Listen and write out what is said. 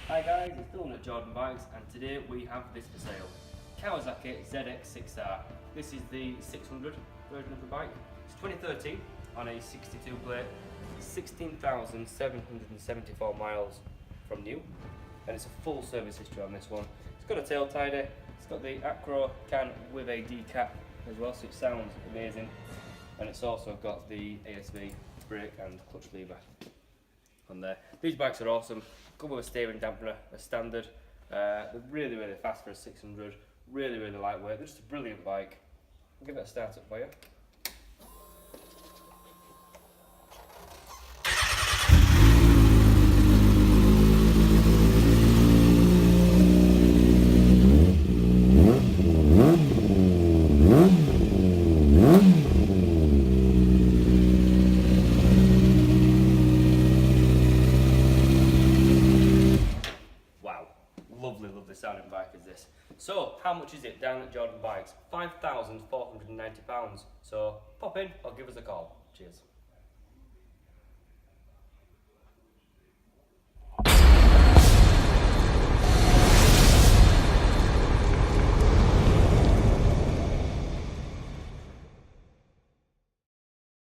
Hi guys, it's Dylan at Jordan Bikes, and today we have this for sale. Kawasaki ZX6R. This is the 600 version of the bike. It's 2013 on a 62 plate, 16,774 miles from new, and it's a full service history on this one. It's got a tail tidy, it's got the Acro can with a decap as well, so it sounds amazing, and it's also got the ASV brake and clutch lever on there. These bikes are awesome, come with a steering dampener as standard. They're really fast for a 600, really lightweight. They're just a brilliant bike. I'll give it a start up for you. Lovely sounding bike is this. So, how much is it down at Jordan Bikes? £5,490. So, pop in or give us a call. Cheers.